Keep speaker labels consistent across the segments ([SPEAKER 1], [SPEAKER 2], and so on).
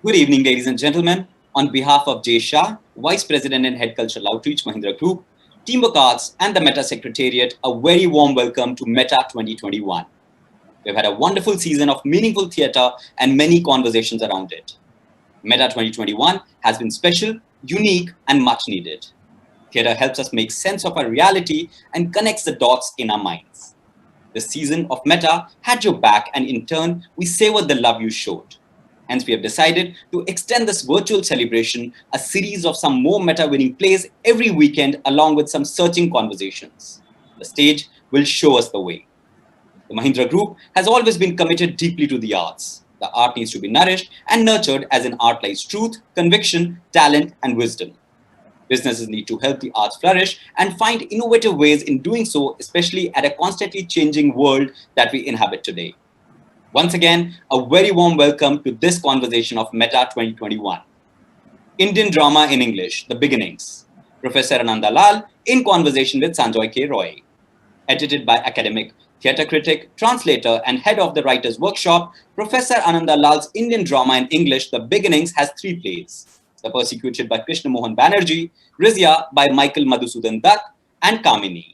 [SPEAKER 1] Good evening, ladies and gentlemen. On behalf of Jay Shah, Vice President and Head Cultural Outreach, Mahindra Group, Teamwork Arts, and the Meta Secretariat, a very warm welcome to Meta 2021. We've had a wonderful season of meaningful theatre and many conversations around it. Meta 2021 has been special, unique, and much needed. Theatre helps us make sense of our reality and connects the dots in our minds. This season of Meta had your back, and in turn, we savored the love you showed. Hence, we have decided to extend this virtual celebration, a series of some more meta-winning plays every weekend, along with some searching conversations. The stage will show us the way. The Mahindra Group has always been committed deeply to the arts. The art needs to be nourished and nurtured, as in art lies truth, conviction, talent, and wisdom. Businesses need to help the arts flourish and find innovative ways in doing so, especially at a constantly changing world that we inhabit today. Once again, a very warm welcome to this conversation of Meta 2021. Indian Drama in English, The Beginnings. Professor Ananda Lal in conversation with Sanjoy K. Edited by academic, theatre critic, translator, and head of the Writers' Workshop, Professor Ananda Lal's Indian Drama in English, The Beginnings, has 3 plays. The Persecuted by Krishna Mohan Banerjee, Rizia by Michael Madhusudan Dutt, and Kamini.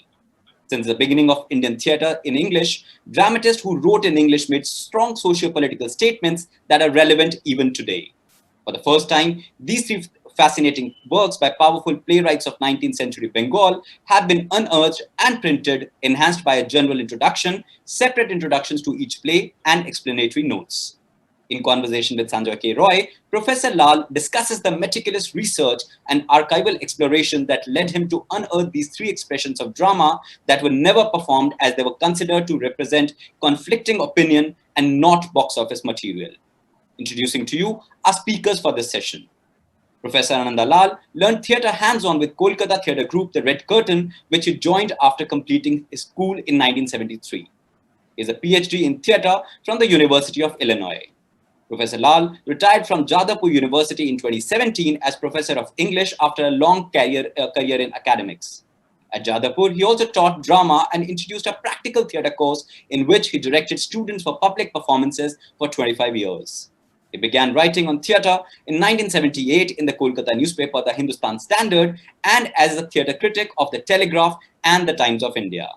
[SPEAKER 1] Since the beginning of Indian theatre in English, dramatists who wrote in English made strong socio-political statements that are relevant even today. For the first time, these 3 fascinating works by powerful playwrights of 19th century Bengal have been unearthed and printed, enhanced by a general introduction, separate introductions to each play, and explanatory notes. In conversation with Sanjoy K. Professor Lal discusses the meticulous research and archival exploration that led him to unearth these 3 expressions of drama that were never performed, as they were considered to represent conflicting opinion and not box office material. Introducing to you our speakers for this session. Professor Ananda Lal learned theatre hands-on with Kolkata theatre group The Red Curtain, which he joined after completing his school in 1973. He is a PhD in theatre from the University of Illinois. Professor Lal retired from Jadavpur University in 2017 as Professor of English after a long career in academics. At Jadavpur, he also taught drama and introduced a practical theatre course in which he directed students for public performances for 25 years. He began writing on theatre in 1978 in the Kolkata newspaper The Hindustan Standard and as a theatre critic of The Telegraph and The Times of India.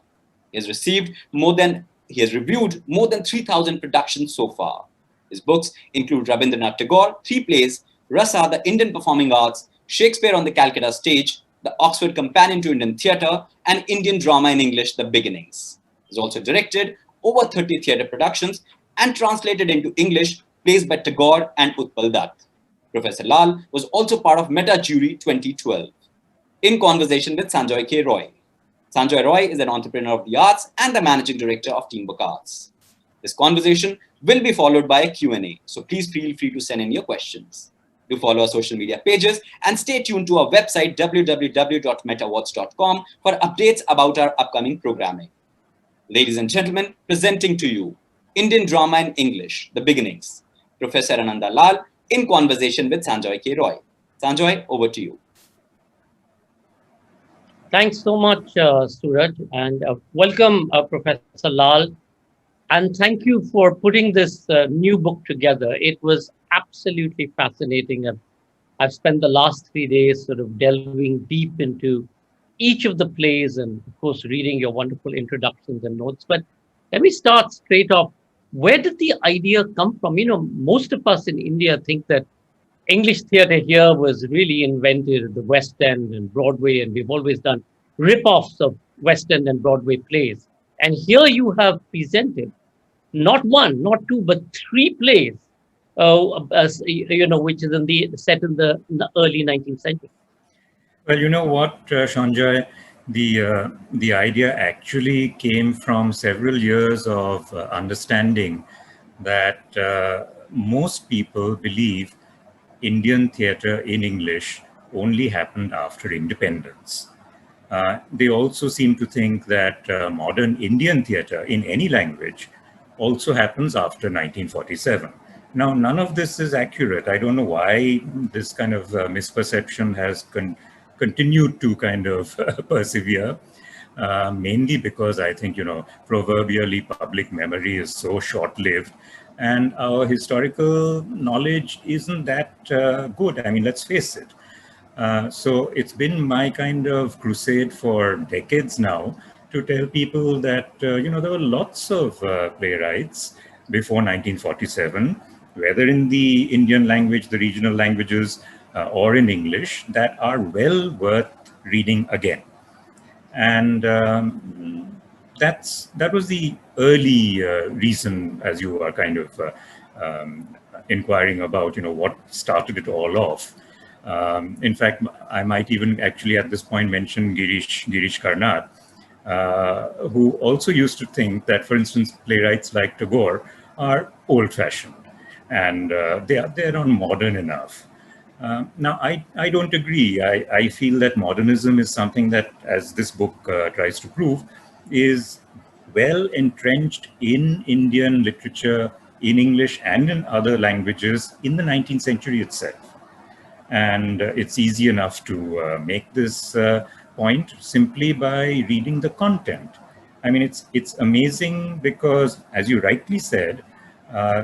[SPEAKER 1] He has reviewed more than 3,000 productions so far. His books include Rabindranath Tagore, 3 plays, Rasa, The Indian Performing Arts, Shakespeare on the Calcutta Stage, The Oxford Companion to Indian Theatre, and Indian Drama in English, The Beginnings. He has also directed over 30 theatre productions and translated into English plays by Tagore and Utpal Dutt. Professor Lal was also part of Meta Jury 2012. In conversation with Sanjoy K. Sanjoy Roy is an entrepreneur of the arts and the managing director of Teamwork Arts. This conversation will be followed by a Q&A, so please feel free to send in your questions. Do follow our social media pages and stay tuned to our website www.metawards.com for updates about our upcoming programming. Ladies and gentlemen, presenting to you Indian Drama in English, The Beginnings. Professor Ananda Lal in conversation with Sanjoy K. Sanjoy, over to you.
[SPEAKER 2] Thanks so much, Suraj, and welcome, Professor Lal. And thank you for putting this new book together. It was absolutely fascinating. I've spent the last 3 days sort of delving deep into each of the plays and, of course, reading your wonderful introductions and notes. But let me start straight off. Where did the idea come from? You know, most of us in India think that English theatre here was really invented at the West End and Broadway, and we've always done rip-offs of West End and Broadway plays. And here you have presented not 1, not 2, but 3 plays, which is set in the early 19th century.
[SPEAKER 3] Well, you know what, Sanjoy, the idea actually came from several years of understanding that most people believe Indian theatre in English only happened after independence. They also seem to think that modern Indian theatre in any language also happens after 1947. Now, none of this is accurate. I don't know why this kind of misperception has continued to kind of persevere, mainly because I think, proverbially public memory is so short-lived and our historical knowledge isn't that good. I mean, let's face it. So it's been my kind of crusade for decades now to tell people that, there were lots of playwrights before 1947, whether in the Indian language, the regional languages, or in English, that are well worth reading again. And that was the early reason, as you are kind of inquiring about, what started it all off. In fact, I might even actually at this point mention Girish Karnad, who also used to think that, for instance, playwrights like Tagore are old-fashioned and they're not modern enough. Now, I don't agree. I feel that modernism is something that, as this book tries to prove, is well entrenched in Indian literature, in English and in other languages in the 19th century itself. And it's easy enough to make this point simply by reading the content. I mean, it's amazing because, as you rightly said,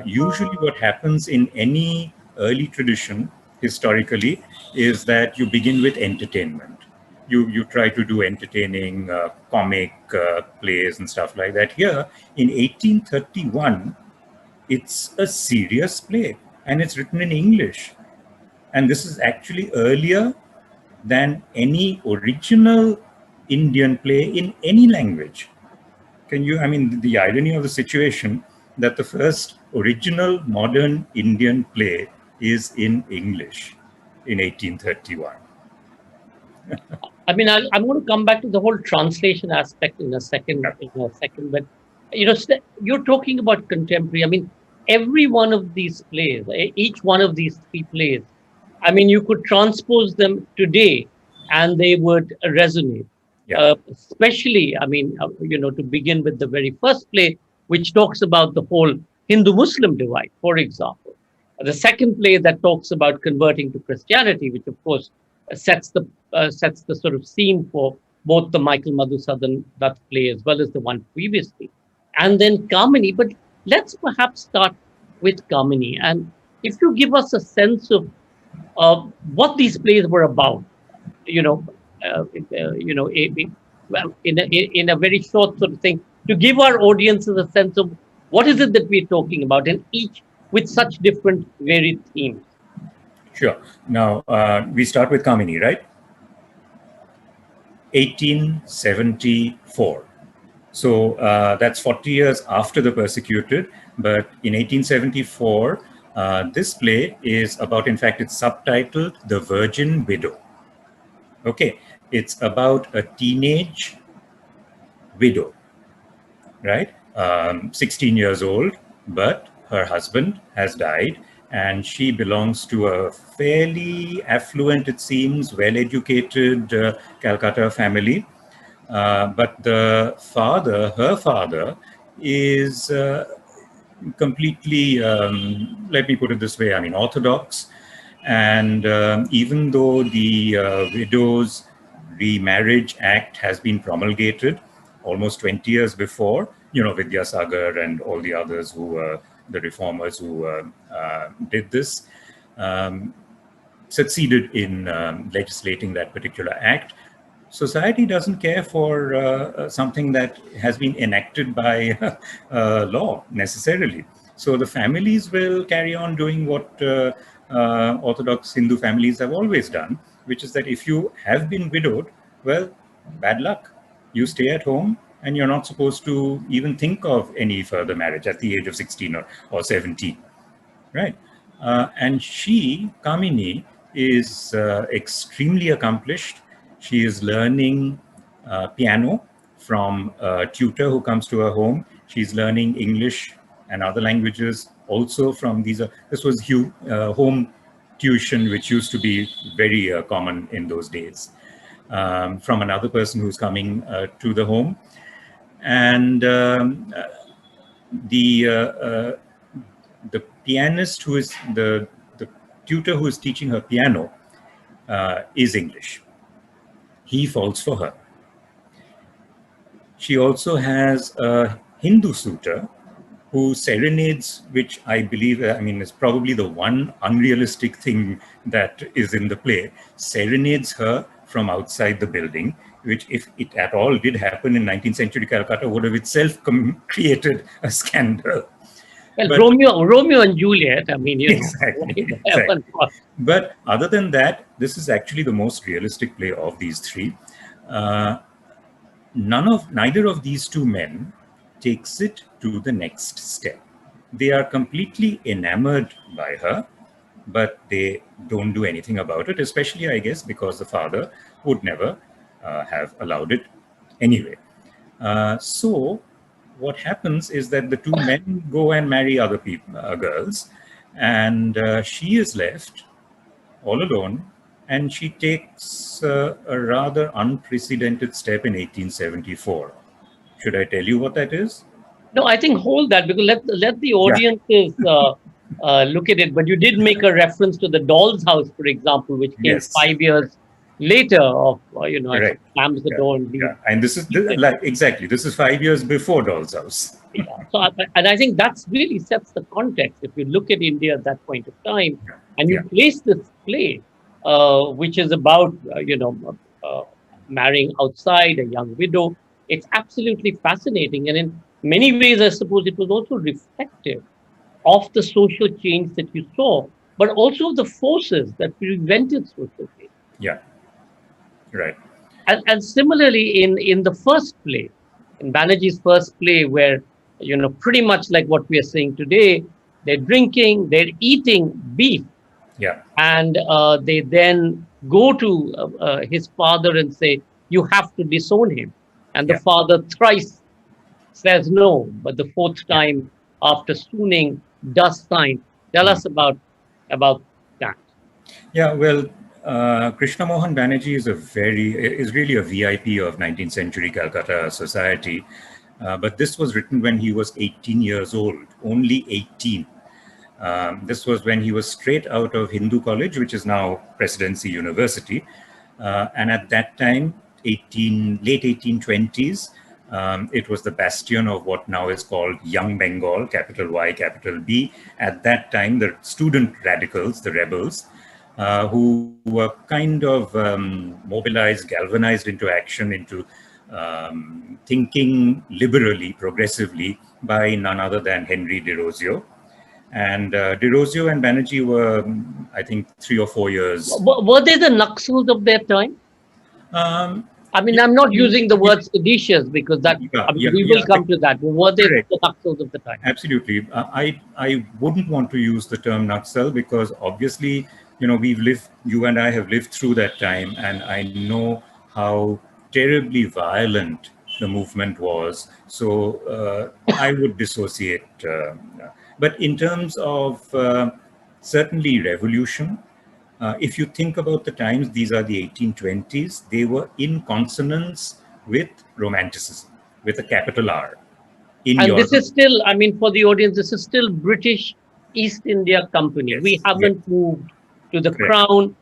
[SPEAKER 3] usually what happens in any early tradition historically is that you begin with entertainment. You try to do entertaining comic plays and stuff like that. Here in 1831, it's a serious play and it's written in English. And this is actually earlier than any original Indian play in any language. I mean, the irony of the situation that the first original modern Indian play is in English in 1831.
[SPEAKER 2] I mean, I'm going to come back to the whole translation aspect in a second. But you're talking about contemporary. I mean, every one of these plays, each one of these three plays, I mean, you could transpose them today, and they would resonate.
[SPEAKER 3] Yeah.
[SPEAKER 2] Especially, I mean, to begin with the very first play, which talks about the whole Hindu-Muslim divide, for example. The second play that talks about converting to Christianity, which of course sets the sort of scene for both the Michael Madhusudan Dutt play as well as the one previously, and then Kamini. But let's perhaps start with Kamini, and if you give us a sense of what these plays were about, well, in a very short sort of thing, to give our audiences a sense of what is it that we're talking about, and each with such different varied themes.
[SPEAKER 3] Sure. Now, we start with Kamini, right? 1874. So that's 40 years after The Persecuted. But in 1874, this play is about, in fact, it's subtitled The Virgin Widow. Okay. It's about a teenage widow, right? 16 years old, but her husband has died. And she belongs to a fairly affluent, it seems, well-educated Calcutta family. But her father, is completely, let me put it this way, I mean, orthodox. And even though the Widows Remarriage Act has been promulgated almost 20 years before, Vidyasagar and all the others who were the reformers who did this, succeeded in legislating that particular act. Society doesn't care for something that has been enacted by law necessarily. So the families will carry on doing what Orthodox Hindu families have always done, which is that if you have been widowed, well, bad luck. You stay at home and you're not supposed to even think of any further marriage at the age of 16 or 17, right? And she, Kamini, is extremely accomplished. She is learning piano from a tutor who comes to her home. She's learning English and other languages also from these. This was home tuition, which used to be very common in those days, from another person who's coming to the home. And the pianist who is the tutor who is teaching her piano is English. He falls for her. She also has a Hindu suitor who serenades, which I believe, I mean, is probably the one unrealistic thing that is in the play, serenades her from outside the building, which, if it at all did happen in 19th century Calcutta, would have itself created a scandal.
[SPEAKER 2] Well,
[SPEAKER 3] But
[SPEAKER 2] Romeo and Juliet, I mean,
[SPEAKER 3] exactly,
[SPEAKER 2] why haven't
[SPEAKER 3] exactly. But other than that, this is actually the most realistic play of these three. Uh, Neither of these two men takes it to the next step. They are completely enamored by her, but they don't do anything about it, especially, I guess, because the father would never have allowed it anyway. So what happens is that the two men go and marry other people, girls, and she is left all alone, and she takes a rather unprecedented step in 1874. Should I tell you what that is?
[SPEAKER 2] No, I think hold that, because let the
[SPEAKER 3] Yeah.
[SPEAKER 2] audiences look at it. But you did make a reference to the Doll's House, for example, which came
[SPEAKER 3] Yes.
[SPEAKER 2] 5 years later. Of as
[SPEAKER 3] Right.
[SPEAKER 2] she slams the
[SPEAKER 3] Yeah.
[SPEAKER 2] door and leaves.
[SPEAKER 3] Yeah. And this is like exactly. This is 5 years before Doll's House.
[SPEAKER 2] Yeah. So, and I think that's really sets the context. If you look at India at that point of time, and you
[SPEAKER 3] Yeah.
[SPEAKER 2] place this play, which is about marrying outside a young widow, it's absolutely fascinating. And in many ways, I suppose it was also reflective of the social change that you saw, but also of the forces that prevented social change.
[SPEAKER 3] Yeah. Right.
[SPEAKER 2] And similarly, in the first play, in Banerjee's first play, where pretty much like what we are saying today, they're drinking, they're eating beef,
[SPEAKER 3] Yeah.
[SPEAKER 2] and they then go to his father and say, "You have to disown him," and the
[SPEAKER 3] Yeah.
[SPEAKER 2] father thrice says no, but the fourth
[SPEAKER 3] Yeah.
[SPEAKER 2] time, after swooning, does sign. Tell us about that.
[SPEAKER 3] Yeah, well, Krishna Mohan Banerjee is really a VIP of 19th century Calcutta society. But this was written when he was 18 years old, only 18. This was when he was straight out of Hindu College, which is now Presidency University. And at that time, late 1820s, it was the bastion of what now is called Young Bengal, capital Y, capital B. At that time, the student radicals, the rebels, who were kind of mobilized, galvanized into action, into thinking liberally, progressively by none other than Henry de Rosio. And de Rosio and Banerjee were, I think, 3 or 4 years.
[SPEAKER 2] Were they the Naxals of their time?
[SPEAKER 3] Um,
[SPEAKER 2] I mean,
[SPEAKER 3] you,
[SPEAKER 2] I'm not
[SPEAKER 3] you,
[SPEAKER 2] using the
[SPEAKER 3] you,
[SPEAKER 2] word seditious because that,
[SPEAKER 3] yeah,
[SPEAKER 2] I mean,
[SPEAKER 3] yeah,
[SPEAKER 2] we will
[SPEAKER 3] yeah,
[SPEAKER 2] come to that. Were they
[SPEAKER 3] correct.
[SPEAKER 2] the Naxals of the time?
[SPEAKER 3] Absolutely. I wouldn't want to use the term Naxal because obviously, you and I have lived through that time, and I know how terribly violent the movement was. So I would dissociate. But in terms of certainly revolution, if you think about the times, these are the 1820s, they were in consonance with Romanticism, with a capital R in
[SPEAKER 2] And this
[SPEAKER 3] Europe.
[SPEAKER 2] is still, I mean, for the audience, this is still British East India Company. We
[SPEAKER 3] Yes, yes,
[SPEAKER 2] haven't moved to the
[SPEAKER 3] correct.
[SPEAKER 2] crown.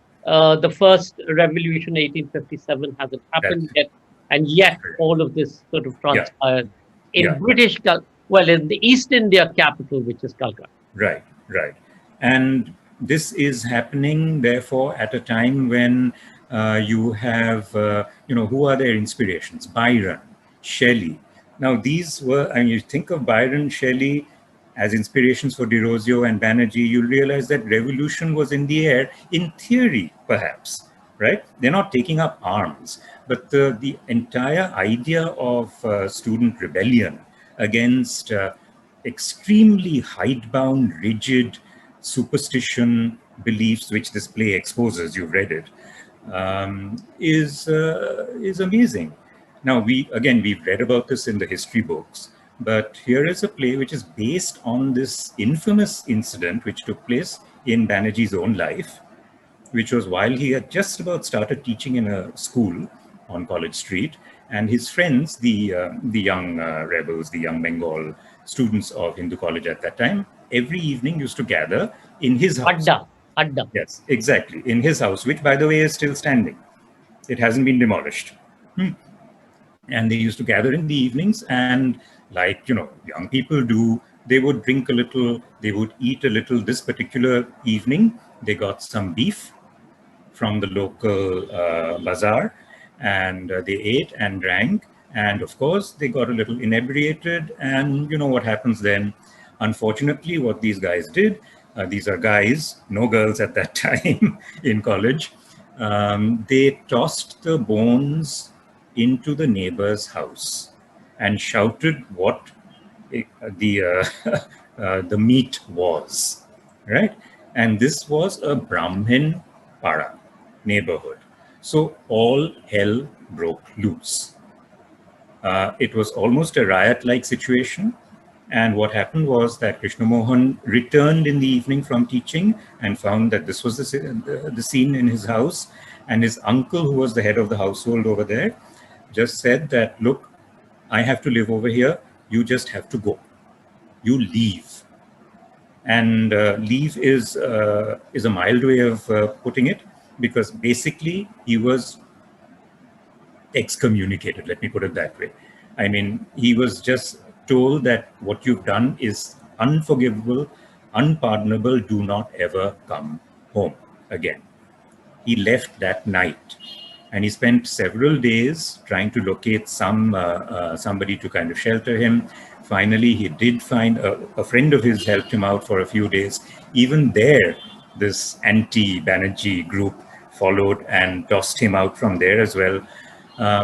[SPEAKER 2] The first revolution, 1857, hasn't happened
[SPEAKER 3] That's
[SPEAKER 2] yet. And yet,
[SPEAKER 3] correct.
[SPEAKER 2] all of this sort of
[SPEAKER 3] Yeah,
[SPEAKER 2] transpired in
[SPEAKER 3] yeah,
[SPEAKER 2] in the East India capital, which is Calcutta.
[SPEAKER 3] right, right. And this is happening, therefore, at a time when you have, who are their inspirations? Byron, Shelley. Now, these were, and you think of Byron, Shelley as inspirations for De Rosio and Banerjee, you'll realize that revolution was in the air, in theory, perhaps, right? They're not taking up arms, but the entire idea of student rebellion against extremely hidebound, rigid superstition beliefs, which this play exposes, you've read it, is amazing. Now, we've read about this in the history books, but here is a play which is based on this infamous incident which took place in Banerjee's own life, which was while he had just about started teaching in a school on College Street, and his friends, the young rebels, the young Bengal students of Hindu College at that time, every evening used to gather in his house.
[SPEAKER 2] Adda.
[SPEAKER 3] Yes, exactly, in his house, which, by the way, is still standing. It hasn't been demolished. And they used to gather in the evenings and, like, young people do, They would drink a little, they would eat a little. This particular evening, they got some beef from the local bazaar, and they ate and drank. And of course, they got a little inebriated. And you know what happens then? Unfortunately, what these guys did, these are guys, no girls at that time in college, they tossed the bones into the neighbor's house and shouted what the the meat was, right? And this was a Brahmin para neighborhood. So all hell broke loose. It was almost a riot-like situation. And what happened was that Krishna Mohan returned in the evening from teaching and found that this was the scene in his house. And his uncle, who was the head of the household over there, just said that, look, I have to live over here. You just have to go. You leave. And leave is a mild way of putting it, because basically he was excommunicated, let me put it that way. I mean, he was just told that what you've done is unforgivable, unpardonable, do not ever come home again. He left that night, and he spent several days trying to locate somebody to kind of shelter him. Finally, he did find a friend of his helped him out for a few days. Even there, this anti-Banerjee group followed and tossed him out from there as well.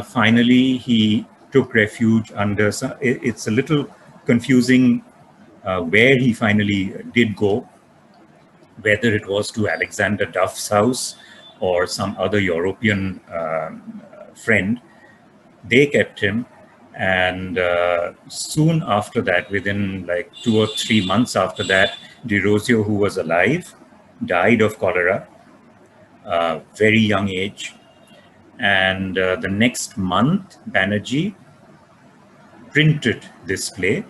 [SPEAKER 3] Finally, he took refuge under some, it's a little confusing where he finally did go, whether it was to Alexander Duff's house or some other European friend. They kept him. And soon after that, within like 2 or 3 months after that, Rizia, who was alive, died of cholera, very young age. And the next month, Banerjee printed this play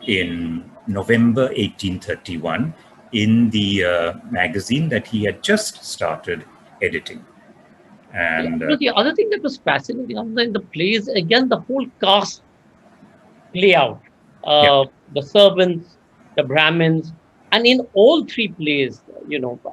[SPEAKER 3] in November 1831 in the magazine that he had just started editing. And
[SPEAKER 2] the other thing that was fascinating, in the plays, again, the whole cast play out. The servants, the Brahmins, and in all three plays,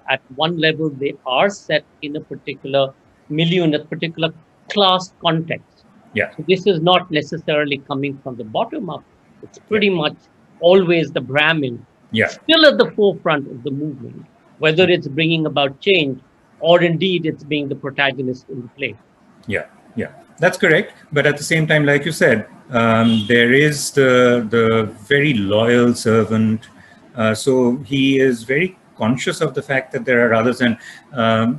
[SPEAKER 2] at one level, they are set in a particular milieu, in a particular class context.
[SPEAKER 3] Yeah.
[SPEAKER 2] So this is not necessarily coming from the bottom up. It's pretty much always the Brahmin, still at the forefront of the movement, whether it's bringing about change or indeed it's being the protagonist in the play.
[SPEAKER 3] Yeah, that's correct. But at the same time, like you said, there is the very loyal servant. So he is very conscious of the fact that there are others. And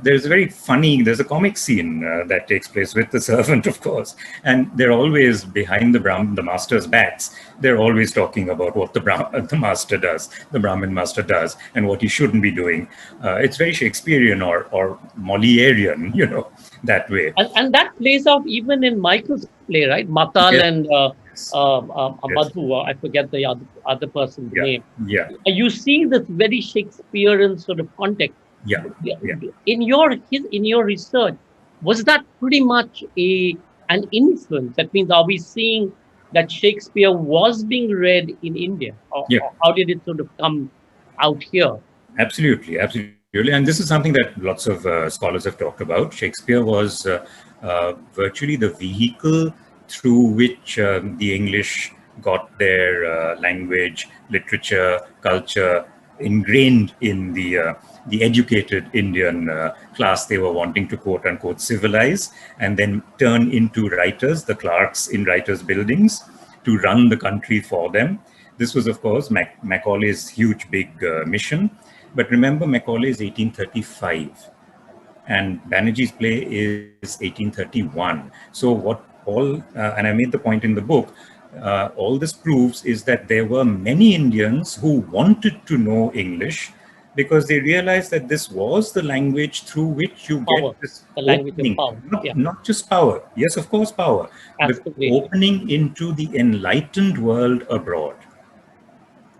[SPEAKER 3] there's a comic scene that takes place with the servant, of course. And they're always behind the master's backs. They're always talking about what the master does, the Brahmin master does, and what he shouldn't be doing. It's very Shakespearean or Molierian, that way.
[SPEAKER 2] And that plays out even in Michael's play, right? Matal and Madhu, I forget the other person's name.
[SPEAKER 3] Yeah.
[SPEAKER 2] You see this very Shakespearean sort of context.
[SPEAKER 3] Yeah.
[SPEAKER 2] In your research, was that pretty much an influence? That means, are we seeing that Shakespeare was being read in India? Or how did it sort of come out here?
[SPEAKER 3] Absolutely. And this is something that lots of scholars have talked about. Shakespeare was virtually the vehicle through which the English got their language, literature, culture ingrained in the educated Indian class they were wanting to quote unquote civilize, and then turn into writers, the clerks in writers' buildings, to run the country for them. This was, of course, Macaulay's huge big mission. But remember, Macaulay is 1835 and Banerjee's play is 1831. So what and I made the point in the book, all this proves is that there were many Indians who wanted to know English because they realized that this was the language through which you get this
[SPEAKER 2] opening, of power.
[SPEAKER 3] Not just power. Yes, of course, power.
[SPEAKER 2] Absolutely.
[SPEAKER 3] But opening into the enlightened world abroad.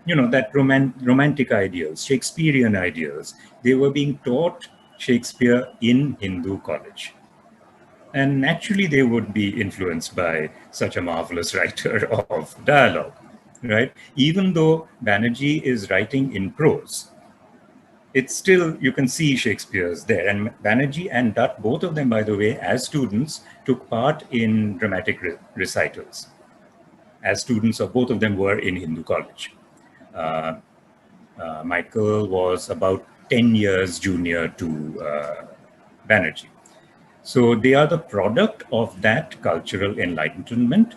[SPEAKER 3] That romantic ideals, Shakespearean ideals, they were being taught Shakespeare in Hindu college. And naturally, they would be influenced by such a marvelous writer of dialogue. right? Even though Banerjee is writing in prose, it's still, you can see Shakespeare's there. And Banerjee and Dutt, both of them, by the way, as students, took part in dramatic recitals. As students of both of them were in Hindu college. Michael was about 10 years junior to Banerjee. So they are the product of that cultural enlightenment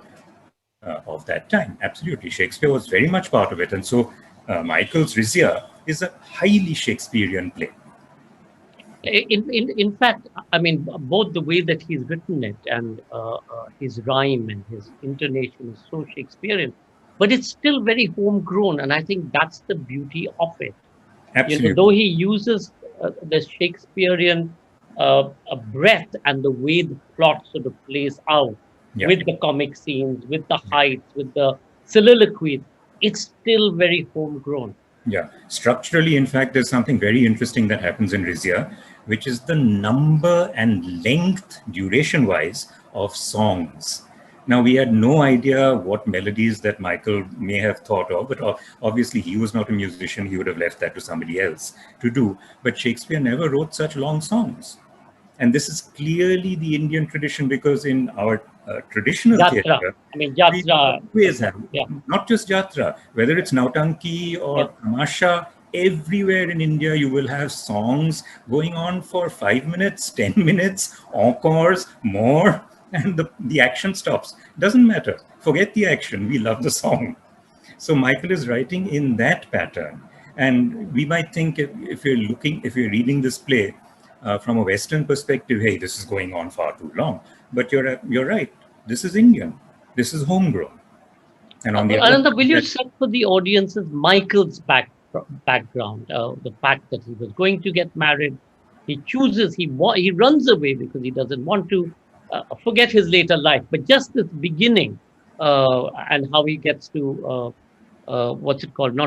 [SPEAKER 3] of that time. Absolutely. Shakespeare was very much part of it. And so Michael's Rizia is a highly Shakespearean play.
[SPEAKER 2] In fact, I mean, both the way that he's written it and his rhyme and his intonation is so Shakespearean, but it's still very homegrown. And I think that's the beauty of it.
[SPEAKER 3] Absolutely.
[SPEAKER 2] Though he uses the Shakespearean breath and the way the plot sort of plays out with the comic scenes, with the heights, with the soliloquies, it's still very homegrown.
[SPEAKER 3] Yeah. Structurally, in fact, there's something very interesting that happens in Rizia, which is the number and length, duration-wise, of songs. Now, we had no idea what melodies that Michael may have thought of, but obviously he was not a musician. He would have left that to somebody else to do. But Shakespeare never wrote such long songs. And this is clearly the Indian tradition, because in our traditional theatre,
[SPEAKER 2] Jatra.
[SPEAKER 3] we always have, not just Jatra, whether it's Nautanki or Tamasha, everywhere in India you will have songs going on for 5 minutes, 10 minutes, encores, more, and the action stops. Doesn't matter. Forget the action. We love the song. So Michael is writing in that pattern. And we might think, if you're reading this play, from a Western perspective, hey, this is going on far too long. But you're right. This is Indian. This is homegrown. And on the
[SPEAKER 2] Ananda, will you set for the audiences Michael's background, the fact that he was going to get married, he chooses, he runs away because he doesn't want to forget his later life, but just this beginning and how he gets to what's it called?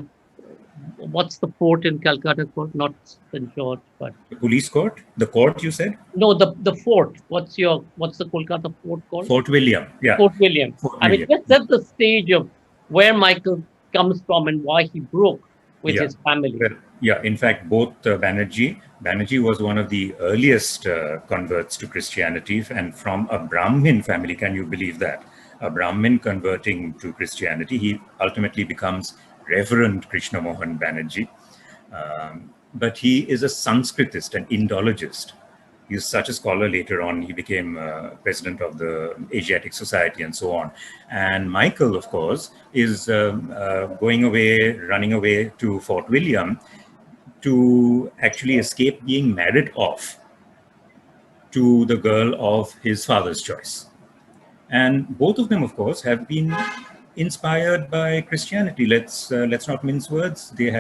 [SPEAKER 2] What's the fort in Calcutta called? Not St. George, but
[SPEAKER 3] the police court. The court, you said?
[SPEAKER 2] No, the fort. What's the Kolkata fort called?
[SPEAKER 3] Fort William. Yeah.
[SPEAKER 2] Fort William. I mean, let's set the stage of where Michael comes from and why he broke with his family.
[SPEAKER 3] Well, yeah. In fact, both Banerjee was one of the earliest converts to Christianity, and from a Brahmin family. Can you believe that? A Brahmin converting to Christianity. He ultimately becomes Reverend Krishna Mohan Banerjee. But he is a Sanskritist, an Indologist. He was such a scholar later on. He became president of the Asiatic Society and so on. And Michael, of course, is running away to Fort William to actually escape being married off to the girl of his father's choice. And both of them, of course, have been inspired by Christianity. Let's not mince words. They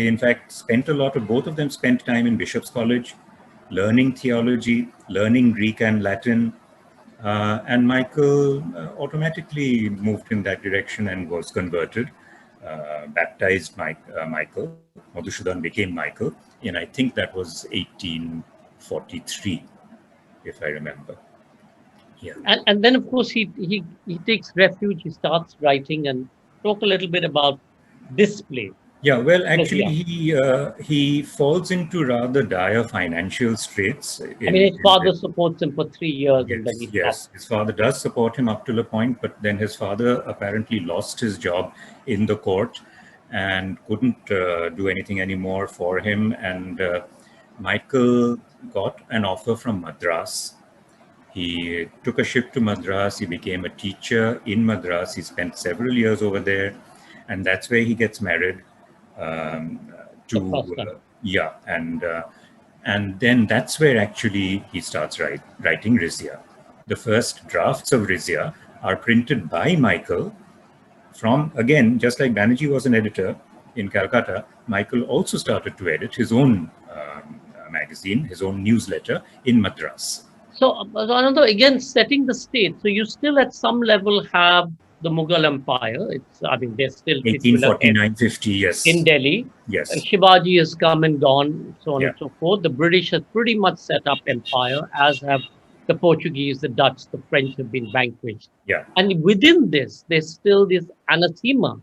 [SPEAKER 3] in fact spent both of them spent time in Bishop's College, learning theology, learning Greek and Latin, and Michael automatically moved in that direction and was converted, baptized Michael. Madhusudan became Michael, and I think that was 1843, if I remember. Yeah.
[SPEAKER 2] And then, of course, he takes refuge. He starts writing. And talk a little bit about this play.
[SPEAKER 3] Yeah, well, actually, he falls into rather dire financial straits.
[SPEAKER 2] His father supports him for 3 years.
[SPEAKER 3] Yes, his father does support him up to a point, but then his father apparently lost his job in the court and couldn't do anything anymore for him. And Michael got an offer from Madras. He took a ship to Madras. He became a teacher in Madras. He spent several years over there, and that's where he gets married. And then that's where actually he starts writing Rizia. The first drafts of Rizia are printed by Michael from, again, just like Banerjee was an editor in Calcutta, Michael also started to edit his own magazine, his own newsletter in Madras.
[SPEAKER 2] So, Ananda, again, setting the stage. So you still at some level have the Mughal Empire. They're still
[SPEAKER 3] 1849-50, yes.
[SPEAKER 2] In Delhi.
[SPEAKER 3] Yes.
[SPEAKER 2] Shivaji has come and gone, so on and so forth. The British has pretty much set up empire, as have the Portuguese, the Dutch, the French have been vanquished.
[SPEAKER 3] Yeah.
[SPEAKER 2] And within this, there's still this anathema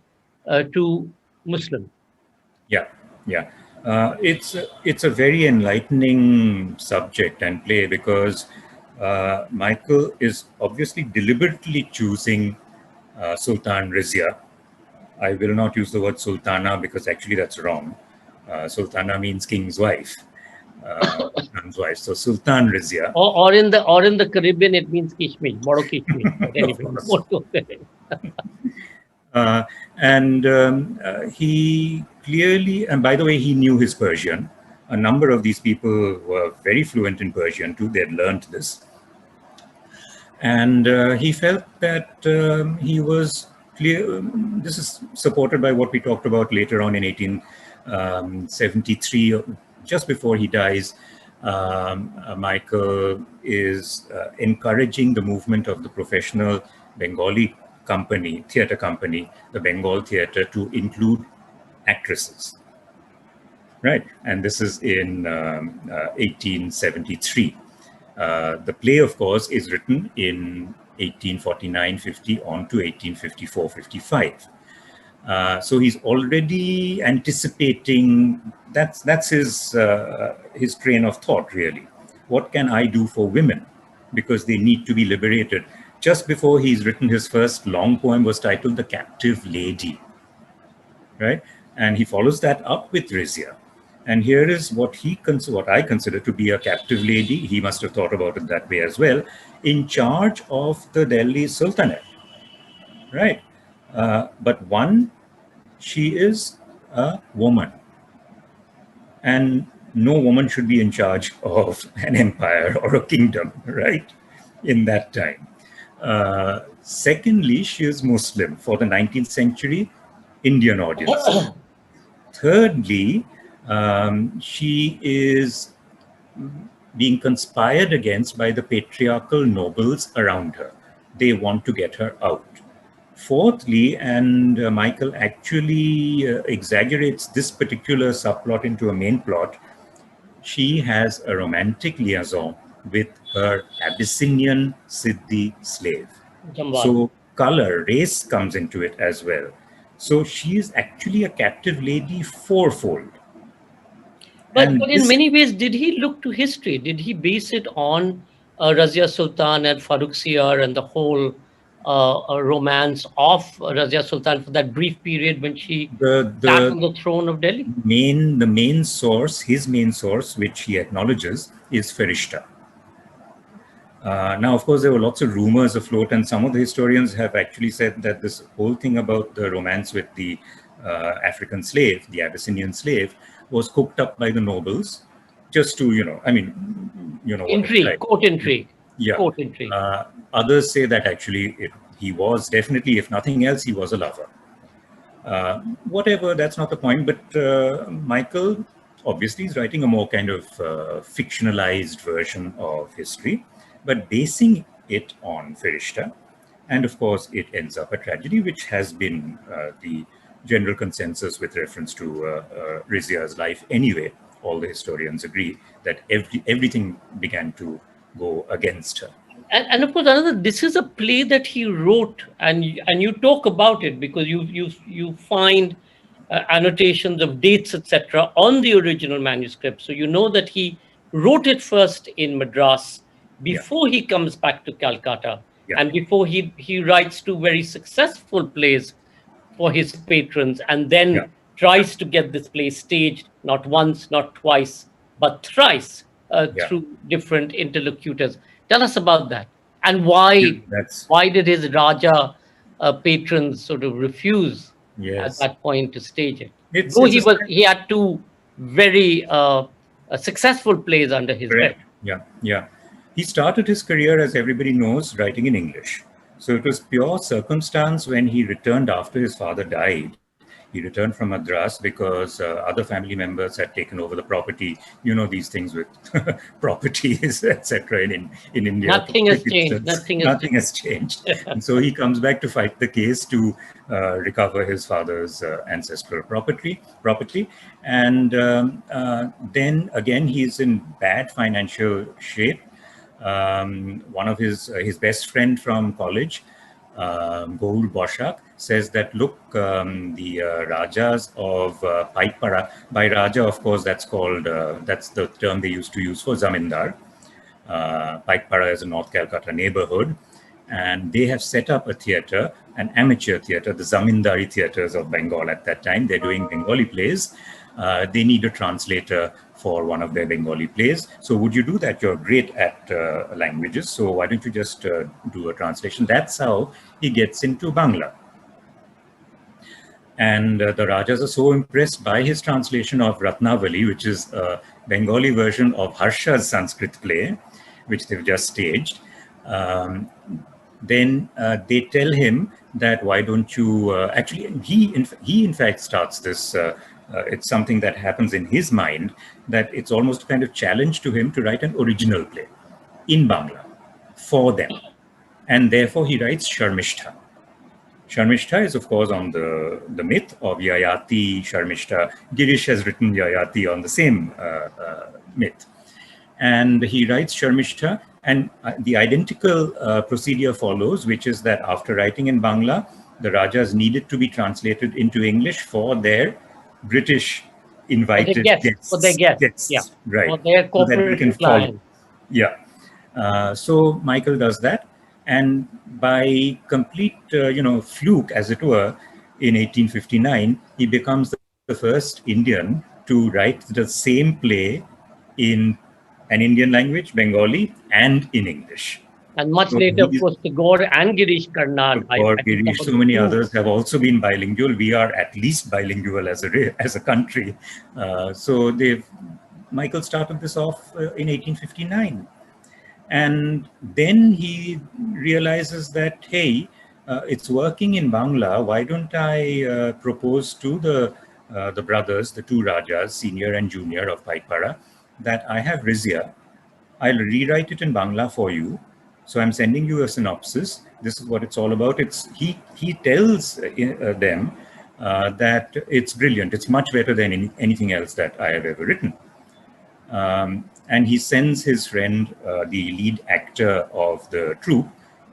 [SPEAKER 2] to Muslims.
[SPEAKER 3] Yeah, yeah. It's a very enlightening subject and play because Michael is obviously deliberately choosing Sultan Rizia. I will not use the word sultana because actually that's wrong. Sultana means king's wife, Sultan's wife. So Sultan Rizia.
[SPEAKER 2] Or in the Caribbean, it means Kishmish, Moro Kishmish. But anyway,
[SPEAKER 3] Uh, and he clearly, and by the way, he knew his Persian. A number of these people were very fluent in Persian too. They had learned this. And he felt that he was clear. This is supported by what we talked about later on in 1873, just before he dies. Michael is encouraging the movement of the professional Bengali company, theatre company, the Bengal Theatre, to include actresses. Right, and this is in 1873. The play, of course, is written in 1849-50 on to 1854-55. So he's already anticipating. That's his train of thought, really. What can I do for women? Because they need to be liberated. Just before he's written his first long poem was titled "The Captive Lady," right? And he follows that up with Rizia. And here is what I consider to be a captive lady. He must have thought about it that way as well, in charge of the Delhi Sultanate, right? But she is a woman, and no woman should be in charge of an empire or a kingdom, right? In that time. Secondly, she is Muslim for the 19th century Indian audience. Thirdly, she is being conspired against by the patriarchal nobles around her. They want to get her out. Fourthly, and Michael actually exaggerates this particular subplot into a main plot, she has a romantic liaison with her Abyssinian Siddhi slave. So color, race comes into it as well. So she is actually a captive lady fourfold.
[SPEAKER 2] But in many ways, did he look to history? Did he base it on Razia Sultan and Farrukhsiyar and the whole romance of Razia Sultan for that brief period when she sat on the throne of Delhi?
[SPEAKER 3] The main source, his main source, which he acknowledges, is Farishta. Now, of course, there were lots of rumors afloat, and some of the historians have actually said that this whole thing about the romance with the African slave, the Abyssinian slave, was cooked up by the nobles just to,
[SPEAKER 2] intrigue, court intrigue.
[SPEAKER 3] Yeah.
[SPEAKER 2] Court intrigue.
[SPEAKER 3] Others say that actually he was definitely, if nothing else, he was a lover. Whatever, that's not the point. But Michael obviously is writing a more kind of fictionalized version of history, but basing it on Farishta. And of course, it ends up a tragedy, which has been the general consensus with reference to Rizia's life anyway. All the historians agree that everything began to go against her.
[SPEAKER 2] And of course, this is a play that he wrote, and you talk about it because you find annotations of dates, etc., on the original manuscript. So you know that he wrote it first in Madras before he comes back to Calcutta, and before he writes two very successful plays for his patrons, and then tries to get this play staged not once, not twice, but thrice through different interlocutors. Tell us about that, and why did his Raja patrons sort of refuse at that point to stage it? He had two very successful plays under his belt.
[SPEAKER 3] Yeah. He started his career, as everybody knows, writing in English. So it was pure circumstance when he returned after his father died. He returned from Madras because other family members had taken over the property. You know these things with properties, etc. in India.
[SPEAKER 2] Nothing has changed.
[SPEAKER 3] Nothing has changed. And so he comes back to fight the case to recover his father's ancestral property. And then again, he's in bad financial shape. One of his best friend from college, Gaur Boshak, says that, look, the Rajas of Paikpara, by Raja, of course, that's the term they used to use for Zamindar. Paikpara is a North Calcutta neighborhood, and they have set up a theater, an amateur theater, the Zamindari theaters of Bengal at that time. They're doing Bengali plays. They need a translator for one of their Bengali plays. So would you do that? You're great at languages, so why don't you just do a translation? That's how he gets into Bangla. And the Rajas are so impressed by his translation of Ratnavali, which is a Bengali version of Harsha's Sanskrit play, which they've just staged. Then they tell him that, why don't you, actually, he in fact starts this, it's something that happens in his mind, that it's almost a kind of challenge to him to write an original play in Bangla for them. And therefore he writes Sharmishtha. Sharmishtha is, of course, on the myth of Yayati Sharmishtha. Girish has written Yayati on the same myth. And he writes Sharmishtha, and the identical procedure follows, which is that after writing in Bangla, the Rajas needed to be translated into English for their British invited guests.
[SPEAKER 2] For their guests, yeah.
[SPEAKER 3] Right.
[SPEAKER 2] For their corporate
[SPEAKER 3] so that they can follow. Yeah. So Michael does that. And by complete, fluke, as it were, in 1859, he becomes the first Indian to write the same play in an Indian language, Bengali, and in English.
[SPEAKER 2] And much later, of course, Tagore and Girish Karnad.
[SPEAKER 3] Girish, so many others have also been bilingual. We are at least bilingual as a country. So Michael started this off in 1859. And then he realizes that, hey, it's working in Bangla. Why don't I propose to the brothers, the two Rajas, senior and junior of Paikpara, that I have Rizia. I'll rewrite it in Bangla for you. So I'm sending you a synopsis. This is what it's all about. He tells them that it's brilliant. It's much better than anything else that I have ever written. And he sends his friend, the lead actor of the troupe,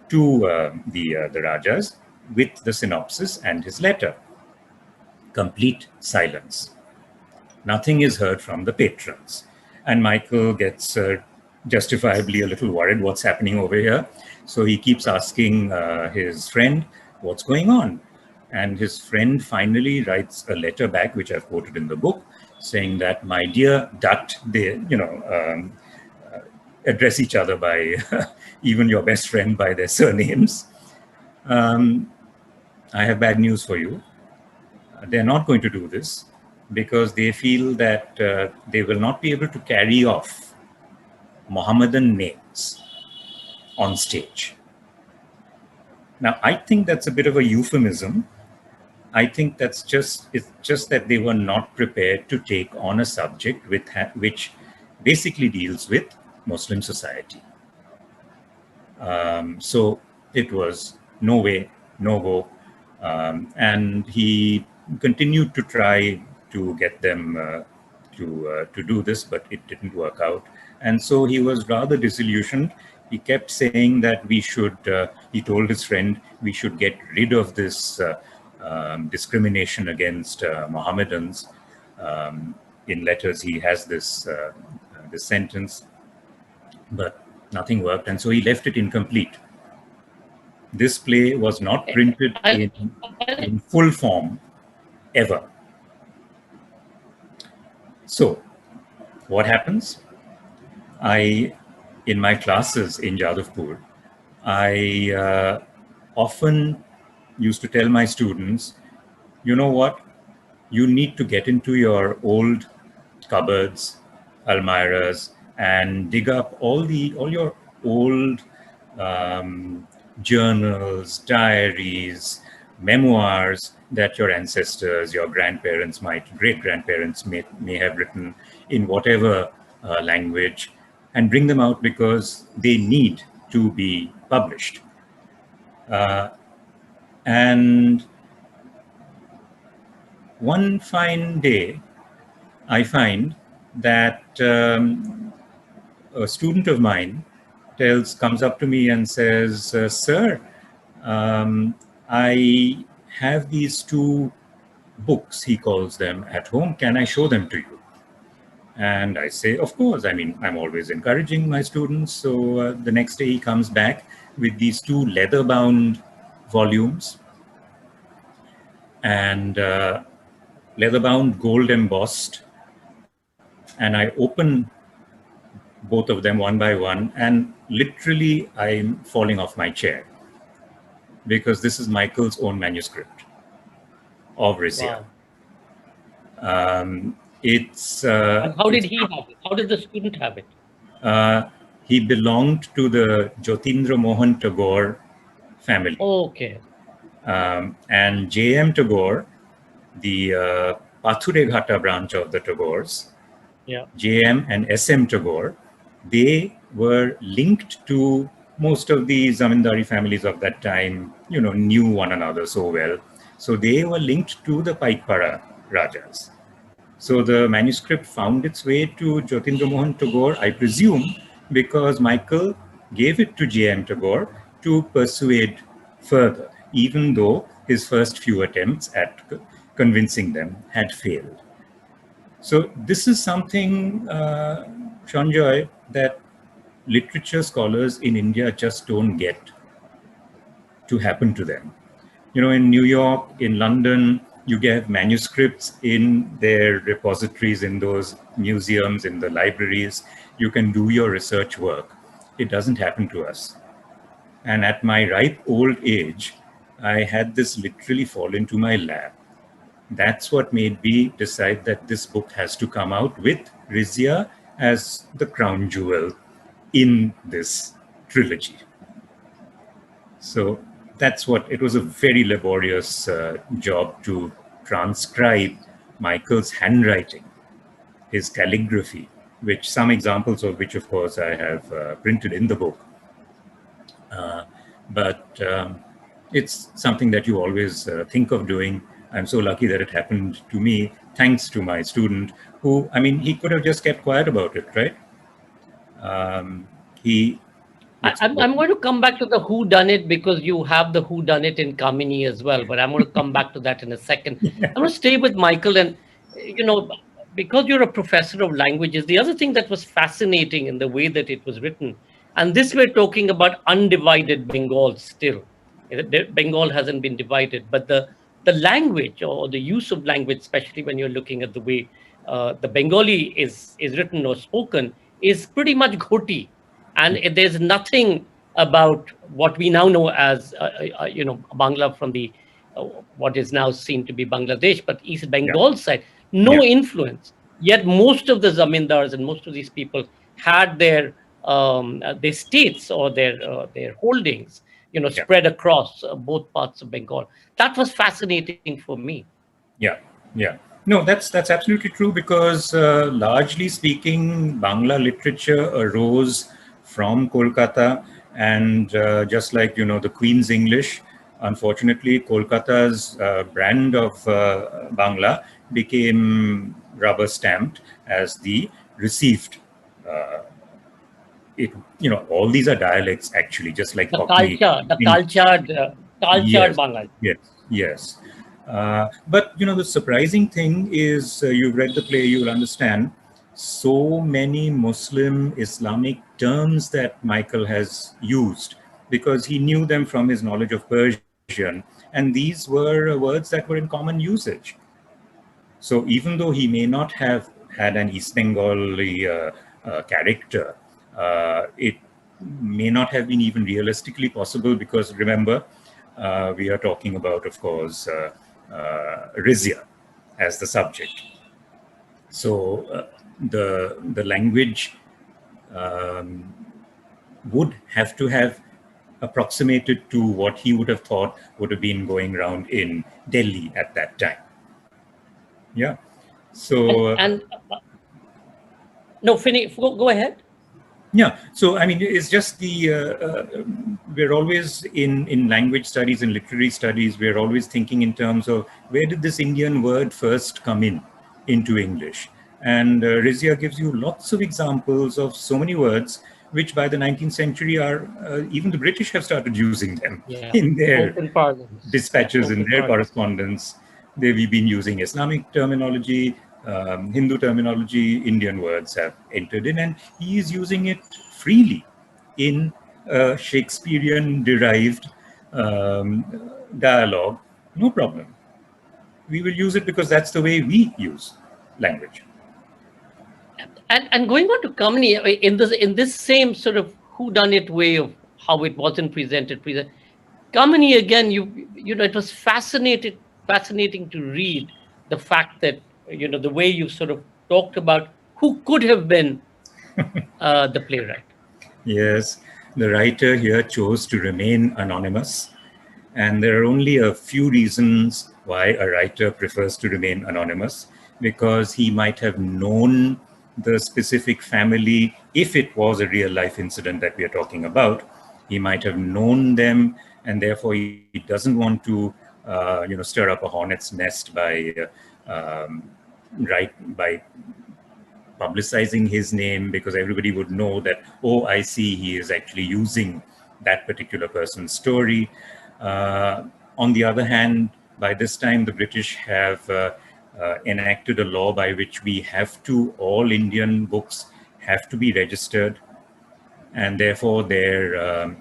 [SPEAKER 3] to the Rajas with the synopsis and his letter. Complete silence. Nothing is heard from the patrons. And Michael gets justifiably a little worried what's happening over here. So he keeps asking his friend, what's going on? And his friend finally writes a letter back, which I've quoted in the book, saying that, my dear Dutt, they, address each other by even your best friend by their surnames. I have bad news for you. They're not going to do this because they feel that they will not be able to carry off Mohammedan names on stage. Now, I think that's a bit of a euphemism. I think it's just that they were not prepared to take on a subject which basically deals with Muslim society. So it was no way, no go. And he continued to try to get them to do this, but it didn't work out. And so he was rather disillusioned. He kept saying that we should, he told his friend, we should get rid of this discrimination against Mohammedans. In letters, he has this sentence, but nothing worked. And so he left it incomplete. This play was not printed in full form ever. So what happens? In my classes in Jadavpur, I often used to tell my students, you know what, you need to get into your old cupboards, almirahs, and dig up all your old journals, diaries, memoirs that your ancestors, your grandparents great-grandparents may have written in whatever language, and bring them out because they need to be published. And one fine day, I find that a student of mine comes up to me and says, "Sir, I have these two books," he calls them, "at home. Can I show them to you?" And I say, "Of course." I mean, I'm always encouraging my students. So the next day he comes back with these two leather-bound volumes, and leather-bound, gold embossed. And I open both of them one by one, and literally I'm falling off my chair, because this is Michael's own manuscript of Rizia.
[SPEAKER 2] Wow.
[SPEAKER 3] It's
[SPEAKER 2] And how did he have it? How did the student have it?
[SPEAKER 3] He belonged to the Jyotindra Mohan Tagore family.
[SPEAKER 2] Okay.
[SPEAKER 3] And J.M. Tagore, the Pathureghata branch of the Tagores,
[SPEAKER 2] Yeah.
[SPEAKER 3] J.M. and S.M. Tagore, they were linked to most of the zamindari families of that time, knew one another so well. So they were linked to the Paikpara Rajas. So the manuscript found its way to Jyotindra Mohan Tagore, I presume, because Michael gave it to J.M. Tagore to persuade further, even though his first few attempts at convincing them had failed. So this is something, Sanjoy, that literature scholars in India just don't get to happen to them. In New York, in London, you get manuscripts in their repositories, in those museums, in the libraries. You can do your research work. It doesn't happen to us. And at my ripe old age, I had this literally fall into my lap. That's what made me decide that this book has to come out with Rizia as the crown jewel in this trilogy. So that's what, it was a very laborious job to transcribe Michael's handwriting, his calligraphy, which some examples of which, of course, I have printed in the book. But it's something that you always think of doing. I'm so lucky that it happened to me, thanks to my student who, he could have just kept quiet about it, right?
[SPEAKER 2] I'm going to come back to the who done it, because you have the who done it in Kamini as well, but I'm going to come back to that in a second. I'm going to stay with Michael, and because you're a professor of languages, the other thing that was fascinating in the way that it was written, and this we're talking about undivided Bengal still. Bengal hasn't been divided, but the language, or the use of language, especially when you're looking at the way the Bengali is written or spoken, is pretty much ghoti. And there's nothing about what we now know as, Bangla from the what is now seen to be Bangladesh, but East Bengal side, no influence. Yet most of the zamindars and most of these people had their states or their holdings, spread across both parts of Bengal. That was fascinating for me.
[SPEAKER 3] Yeah. No, that's absolutely true, because largely speaking, Bangla literature arose from Kolkata, and just like, the Queen's English, unfortunately, Kolkata's brand of Bangla became rubber stamped as the received. All these are dialects, actually, just like Cockney.
[SPEAKER 2] Cultured
[SPEAKER 3] Yes,
[SPEAKER 2] Bangla.
[SPEAKER 3] yes. But the surprising thing is, you've read the play, you will understand so many Muslim Islamic terms that Michael has used, because he knew them from his knowledge of Persian, and these were words that were in common usage. So even though he may not have had an East Bengali character, it may not have been even realistically possible, because remember, we are talking about, of course, Rizia as the subject. So the language would have to have approximated to what he would have thought would have been going around in Delhi at that time. Yeah. So
[SPEAKER 2] no, finish. Go ahead.
[SPEAKER 3] Yeah. So, it's just we're always in language studies and literary studies, we're always thinking in terms of where did this Indian word first come into English? And Rizia gives you lots of examples of so many words which by the 19th century are, even the British have started using them
[SPEAKER 2] Yeah.
[SPEAKER 3] in their
[SPEAKER 2] Open parlance.
[SPEAKER 3] dispatches, in
[SPEAKER 2] Open
[SPEAKER 3] their
[SPEAKER 2] parlance.
[SPEAKER 3] correspondence. They've been using Islamic terminology, Hindu terminology, Indian words have entered in, and he is using it freely in Shakespearean derived dialogue. No problem. We will use it because that's the way we use language.
[SPEAKER 2] And going on to Kamini, in this same sort of whodunit way of how it wasn't presented, Kamini again, it was fascinating to read the fact that the way you sort of talked about who could have been the playwright.
[SPEAKER 3] Yes, the writer here chose to remain anonymous, and there are only a few reasons why a writer prefers to remain anonymous, because he might have known the specific family. If it was a real life incident that we are talking about, he might have known them, and therefore he doesn't want to stir up a hornet's nest by publicizing his name, because everybody would know that, oh, I see, he is actually using that particular person's story. On the other hand, by this time, the British have enacted a law by which all Indian books have to be registered, and therefore their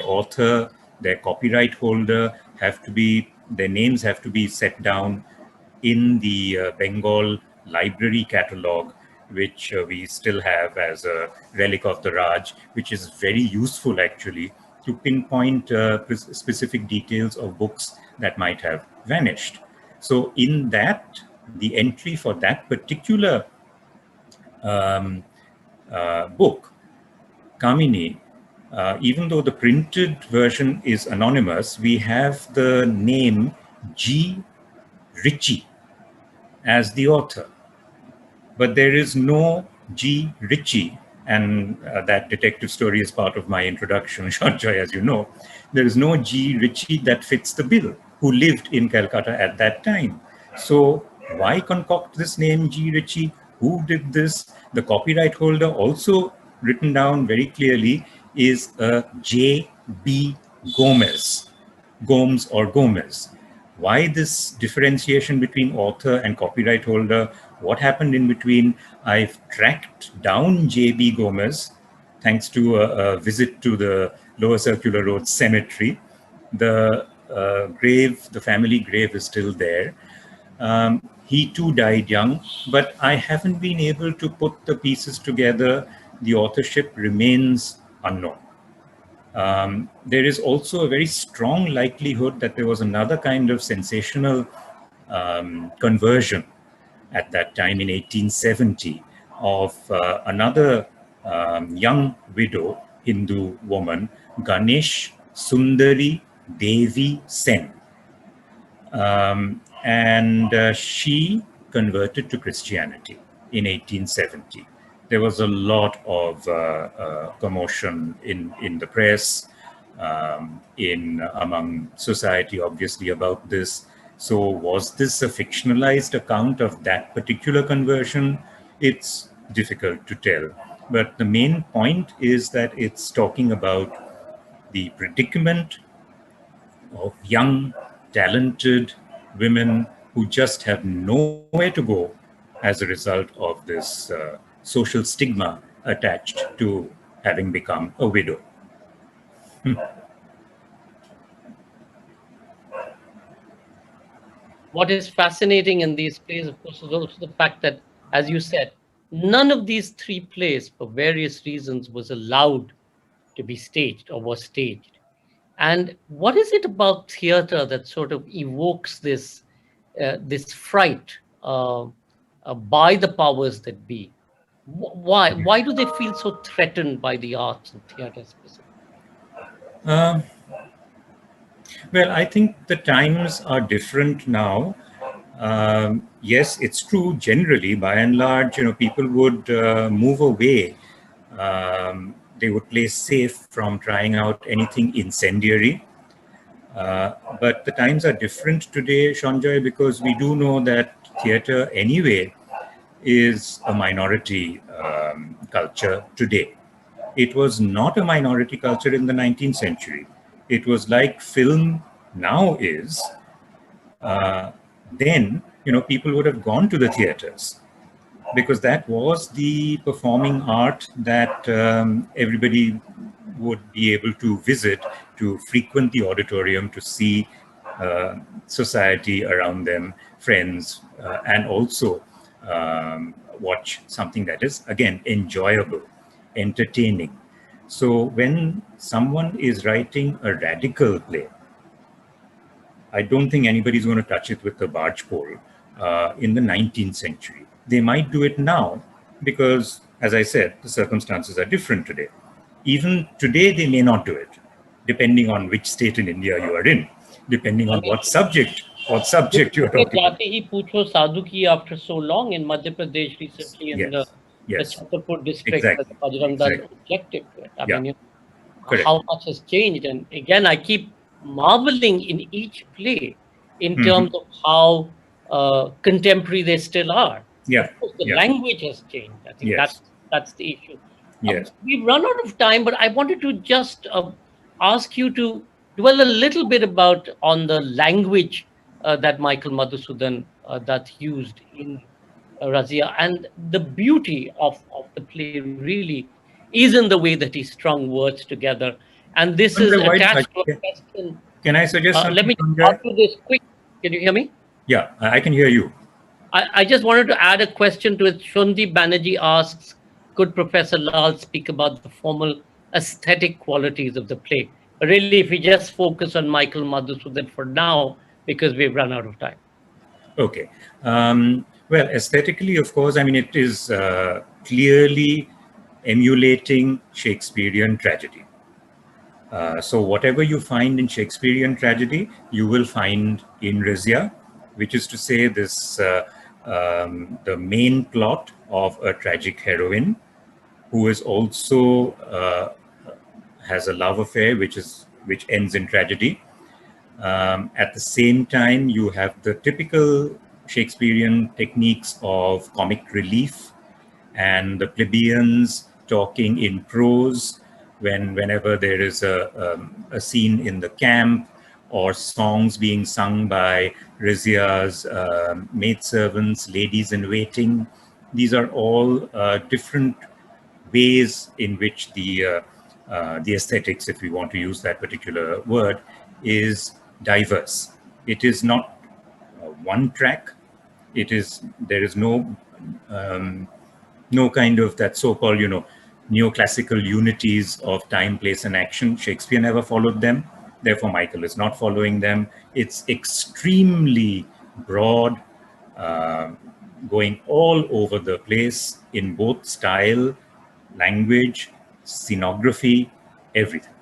[SPEAKER 3] author, their copyright holder their names have to be set down in the Bengal library catalogue, which we still have as a relic of the Raj, which is very useful actually to pinpoint specific details of books that might have vanished. So in that, the entry for that particular book, Kamini, even though the printed version is anonymous, we have the name G. Ritchie as the author. But there is no G. Ritchie, and that detective story is part of my introduction, Sanjoy, as you know. There is no G. Ritchie that fits the bill, who lived in Calcutta at that time. So why concoct this name G. Ritchie? Who did this? The copyright holder, also written down very clearly, is J. B. Gomez. Gomes or Gomez. Why this differentiation between author and copyright holder? What happened in between? I've tracked down J.B. Gomez thanks to a visit to the Lower Circular Road Cemetery. The the family grave is still there. He too died young, but I haven't been able to put the pieces together. The authorship remains unknown. There is also a very strong likelihood that there was another kind of sensational conversion at that time in 1870 of another young widow Hindu woman, Ganesh Sundari Devi Sen. And she converted to Christianity in 1870. There was a lot of commotion in the press, among society, obviously, about this. So was this a fictionalized account of that particular conversion? It's difficult to tell. But the main point is that it's talking about the predicament of young, talented women who just have nowhere to go as a result of this social stigma attached to having become a widow.
[SPEAKER 2] What is fascinating in these plays, of course, is also the fact that, as you said, none of these three plays, for various reasons, was allowed to be staged or was staged. And what is it about theater that sort of evokes this fright by the powers that be? Why do they feel so threatened by the arts and theater specifically?
[SPEAKER 3] Um, well, I think the times are different now. Yes, it's true. Generally, by and large, people would move away. They would play safe from trying out anything incendiary. But the times are different today, Sanjoy, because we do know that theater anyway is a minority culture today. It was not a minority culture in the 19th century. It was like film now is. Then, people would have gone to the theaters because that was the performing art that everybody would be able to visit, to frequent the auditorium, to see society around them, friends, and also watch something that is, again, enjoyable, entertaining. So when someone is writing a radical play, I don't think anybody's going to touch it with a barge pole in the 19th century. They might do it now because, as I said, the circumstances are different today. Even today, they may not do it, depending on which state in India you are in, depending on what subject you're talking about.
[SPEAKER 2] Jati hi pucho sadhu ki after so long in Madhya Pradesh recently in the
[SPEAKER 3] Yes,
[SPEAKER 2] Chhatarpur district where the
[SPEAKER 3] exactly,
[SPEAKER 2] Bajrang Dal objected to it. I mean,
[SPEAKER 3] correct.
[SPEAKER 2] how much has changed. And again, I keep marveling in each play in terms of how contemporary they still are. Of course, the language has changed. I think that's the issue. We've run out of time, but I wanted to just ask you to dwell a little bit about on the language that Michael Madhusudan Dutt used in Razia, and the beauty of the play really is in the way that he strung words together. And this is attached to a question.
[SPEAKER 3] Can I suggest something?
[SPEAKER 2] Let me just do this quick. Can you hear me?
[SPEAKER 3] Yeah, I can hear you.
[SPEAKER 2] I just wanted to add a question to it. Shondi Banerjee asks, could Professor Lal speak about the formal aesthetic qualities of the play? But really, if we just focus on Michael Madhusudan for now, because we've run out of time.
[SPEAKER 3] Okay. Well, aesthetically, of course, I mean, it is clearly emulating Shakespearean tragedy. So whatever you find in Shakespearean tragedy, you will find in Rizia, which is to say this the main plot of a tragic heroine who is also has a love affair which ends in tragedy. At the same time, you have the typical Shakespearean techniques of comic relief and the plebeians talking in prose whenever there is a scene in the camp, or songs being sung by Rizia's maidservants, ladies in waiting. These are all different ways in which the aesthetics, if we want to use that particular word, is diverse. It is not one track. There is no kind of that so-called, neoclassical unities of time, place, and action. Shakespeare never followed them. Therefore, Michael is not following them. It's extremely broad, going all over the place in both style, language, scenography, everything.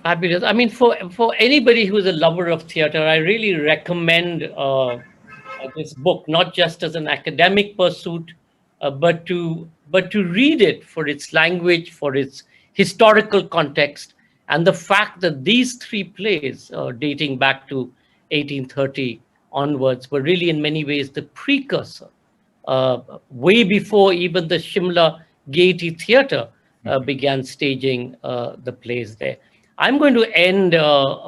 [SPEAKER 2] Fabulous. I mean, for anybody who is a lover of theater, I really recommend this book, not just as an academic pursuit, but to read it for its language, for its historical context, and the fact that these three plays, dating back to 1830 onwards, were really in many ways the precursor, way before even the Shimla Gaiety Theatre began staging the plays there. I'm going to end,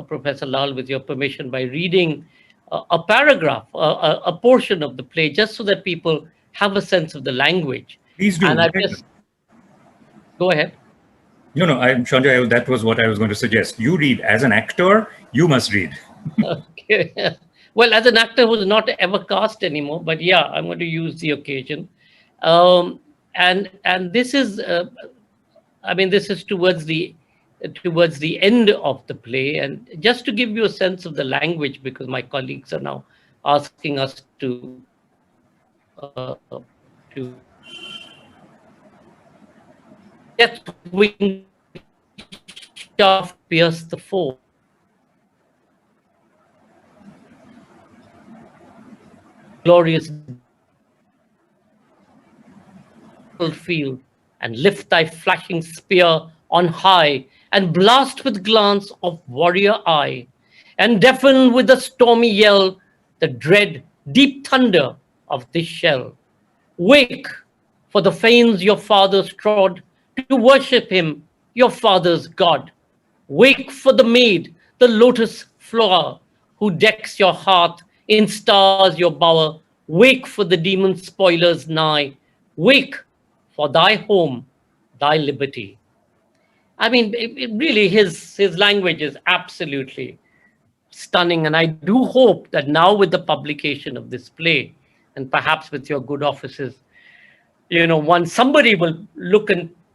[SPEAKER 2] Professor Lal, with your permission, by reading a paragraph, a portion of the play, just so that people have a sense of the language.
[SPEAKER 3] Please do.
[SPEAKER 2] And I just go ahead.
[SPEAKER 3] No, Sanjoy, that was what I was going to suggest. You read. As an actor, you must read.
[SPEAKER 2] Okay. Well, as an actor who's not ever cast anymore, but yeah, I'm going to use the occasion. And this is, I mean, this is towards the end of the play, and just to give you a sense of the language, because my colleagues are now asking us to death wing shaft pierce the foe, glorious field, and lift thy flashing spear on high, and blast with glance of warrior eye, and deafen with a stormy yell the dread deep thunder of this shell. Wake, for the fanes your fathers trod, to worship him, your father's God. Wake for the maid, the lotus flower, who decks your hearth, instars your bower. Wake for the demon spoilers nigh. Wake for thy home, thy liberty. I mean, really, his language is absolutely stunning. And I do hope that now with the publication of this play, and perhaps with your good offices, once somebody will look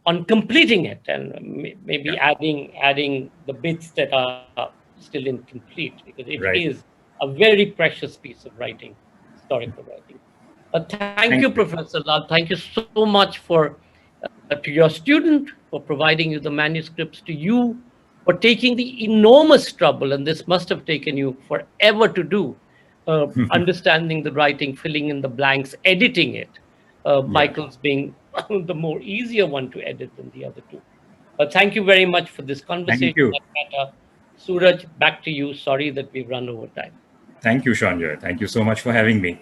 [SPEAKER 2] on completing it and maybe
[SPEAKER 3] Yeah.
[SPEAKER 2] adding the bits that are still incomplete, because it is
[SPEAKER 3] Right.
[SPEAKER 2] a very precious piece of writing, historical writing. Thank you,
[SPEAKER 3] Thank you.
[SPEAKER 2] Professor Lal. Thank you so much to your student for providing you the manuscripts, to you for taking the enormous trouble, and this must have taken you forever to do, understanding the writing, filling in the blanks, editing it.
[SPEAKER 3] Yeah.
[SPEAKER 2] Michael's being the more easier one to edit than the other two. But thank you very much for this
[SPEAKER 3] Thank
[SPEAKER 2] conversation.
[SPEAKER 3] you.
[SPEAKER 2] Suraj, back to you. Sorry that we've run over time.
[SPEAKER 3] Thank you, Sanjoy. Thank you so much for having me.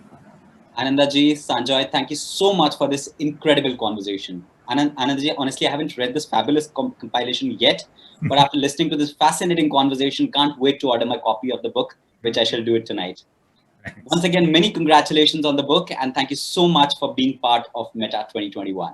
[SPEAKER 1] Ananda ji, Sanjoy, thank you so much for this incredible conversation. Ananda ji, honestly, I haven't read this fabulous compilation yet, but after listening to this fascinating conversation, can't wait to order my copy of the book, which I shall do it tonight.
[SPEAKER 3] Thanks.
[SPEAKER 1] Once again, many congratulations on the book, and thank you so much for being part of Meta 2021.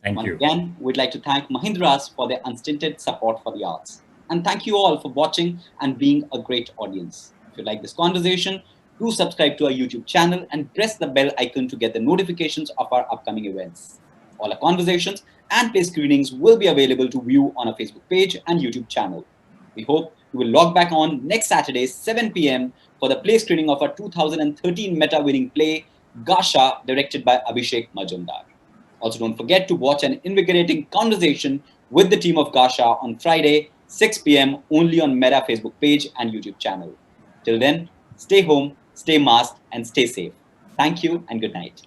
[SPEAKER 3] Thank
[SPEAKER 1] Once
[SPEAKER 3] you.
[SPEAKER 1] again, we'd like to thank Mahindras for their unstinted support for the arts. And thank you all for watching and being a great audience. If you like this conversation, do subscribe to our YouTube channel and press the bell icon to get the notifications of our upcoming events. All our conversations and play screenings will be available to view on our Facebook page and YouTube channel. We hope you will log back on next Saturday, 7 p.m. for the play screening of our 2013 Meta-winning play, Gasha, directed by Abhishek Majumdar. Also, don't forget to watch an invigorating conversation with the team of Gasha on Friday, 6 p.m. only on Meta Facebook page and YouTube channel. Till then, stay home, stay masked, and stay safe. Thank you and good night.